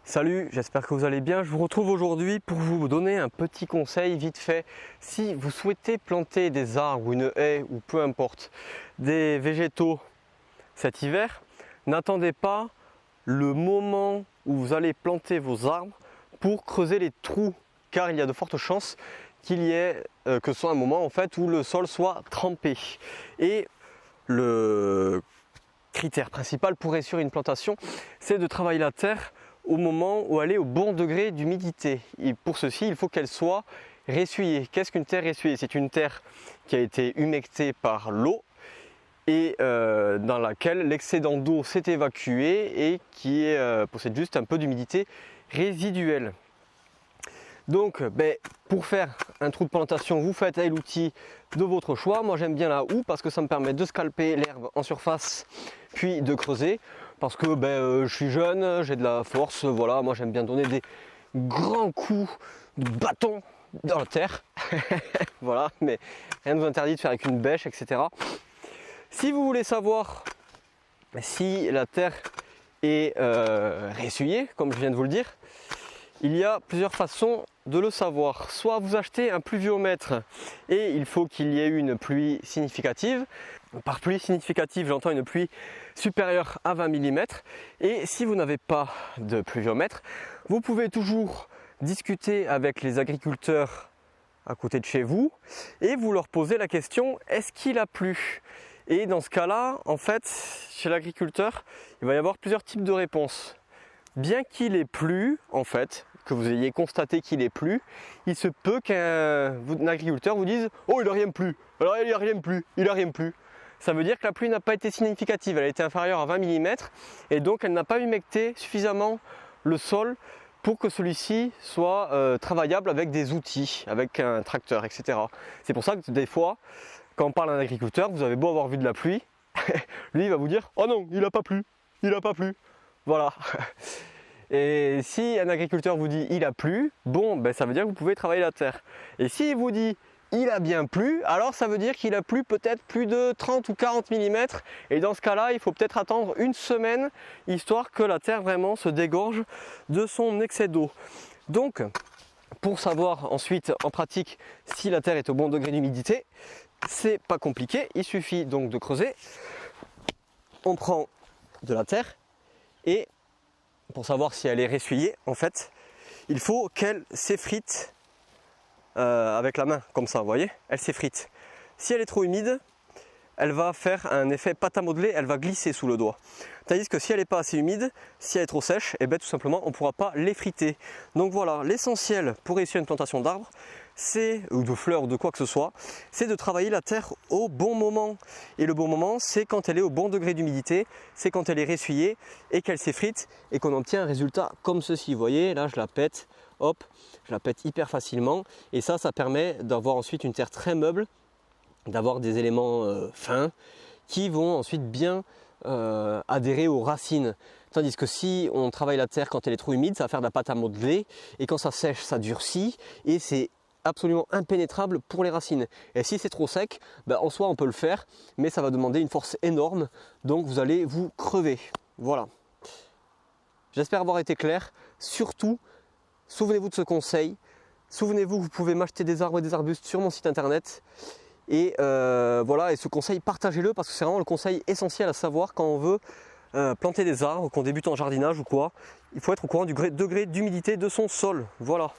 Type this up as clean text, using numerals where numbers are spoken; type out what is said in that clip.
Salut, j'espère que vous allez bien. Je vous retrouve aujourd'hui pour vous donner un petit conseil vite fait. Si vous souhaitez planter des arbres ou une haie ou peu importe, des végétaux cet hiver, n'attendez pas le moment où vous allez planter vos arbres pour creuser les trous, car il y a de fortes chances qu'il y ait que ce soit un moment en fait où le sol soit trempé. Et le critère principal pour réussir une plantation, c'est de travailler la terre au moment où elle est au bon degré d'humidité. Et pour ceci, il faut qu'elle soit ressuyée. Qu'est-ce qu'une terre ressuyée? C'est une terre qui a été humectée par l'eau et dans laquelle l'excédent d'eau s'est évacué et qui possède juste un peu d'humidité résiduelle. Donc pour faire un trou de plantation, vous faites avec l'outil de votre choix. Moi j'aime bien la houe parce que ça me permet de scalper l'herbe en surface puis de creuser. Parce que je suis jeune, j'ai de la force, voilà, moi j'aime bien donner des grands coups de bâton dans la terre. Voilà, mais rien ne vous interdit de faire avec une bêche, etc. Si vous voulez savoir si la terre est ressuyée, comme je viens de vous le dire, il y a plusieurs façons de le savoir. Soit vous achetez un pluviomètre et il faut qu'il y ait eu une pluie significative. Par pluie significative, j'entends une pluie supérieure à 20 mm. Et si vous n'avez pas de pluviomètre, vous pouvez toujours discuter avec les agriculteurs à côté de chez vous et vous leur posez la question: est-ce qu'il a plu? Et dans ce cas-là, en fait, chez l'agriculteur, il va y avoir plusieurs types de réponses. Bien qu'il ait plu, en fait, que vous ayez constaté qu'il ait plu, il se peut qu'un agriculteur vous dise: oh, il n'a rien plu, alors il n'a rien plu, il n'a rien plu. Ça veut dire que la pluie n'a pas été significative, elle a été inférieure à 20 mm et donc elle n'a pas humecté suffisamment le sol pour que celui-ci soit travaillable avec des outils, avec un tracteur, etc. C'est pour ça que des fois, quand on parle à un agriculteur, vous avez beau avoir vu de la pluie, lui il va vous dire: oh non, il n'a pas plu, il n'a pas plu. Voilà. Et si un agriculteur vous dit il a plu, bon, ça veut dire que vous pouvez travailler la terre. Et s'il vous dit il a bien plu, alors ça veut dire qu'il a plu peut-être plus de 30 ou 40 mm. Et dans ce cas-là, il faut peut-être attendre une semaine, histoire que la terre vraiment se dégorge de son excès d'eau. Donc, pour savoir ensuite en pratique si la terre est au bon degré d'humidité, c'est pas compliqué, il suffit donc de creuser. On prend de la terre. Et pour savoir si elle est ressuyée, en fait, il faut qu'elle s'effrite avec la main, comme ça, vous voyez, elle s'effrite. Si elle est trop humide, elle va faire un effet pâte à modeler, elle va glisser sous le doigt. Tandis que si elle n'est pas assez humide, si elle est trop sèche, et tout simplement, on ne pourra pas l'effriter. Donc voilà, l'essentiel pour réussir une plantation d'arbres, ou de fleurs ou de quoi que ce soit, c'est de travailler la terre au bon moment. Et le bon moment, c'est quand elle est au bon degré d'humidité, c'est quand elle est ressuyée et qu'elle s'effrite et qu'on obtient un résultat comme ceci. Vous voyez, là je la pète, hop, je la pète hyper facilement. Et ça permet d'avoir ensuite une terre très meuble, d'avoir des éléments fins qui vont ensuite bien adhérer aux racines. Tandis que si on travaille la terre quand elle est trop humide, ça va faire de la pâte à modeler et quand ça sèche, ça durcit et c'est absolument impénétrable pour les racines. Et si c'est trop sec, en soi on peut le faire, mais ça va demander une force énorme, donc vous allez vous crever. Voilà. J'espère avoir été clair. Surtout, souvenez-vous de ce conseil. Souvenez-vous que vous pouvez m'acheter des arbres et des arbustes sur mon site internet. Et voilà, et ce conseil, partagez-le parce que c'est vraiment le conseil essentiel à savoir quand on veut planter des arbres, qu'on débute en jardinage ou quoi. Il faut être au courant du degré d'humidité de son sol. Voilà.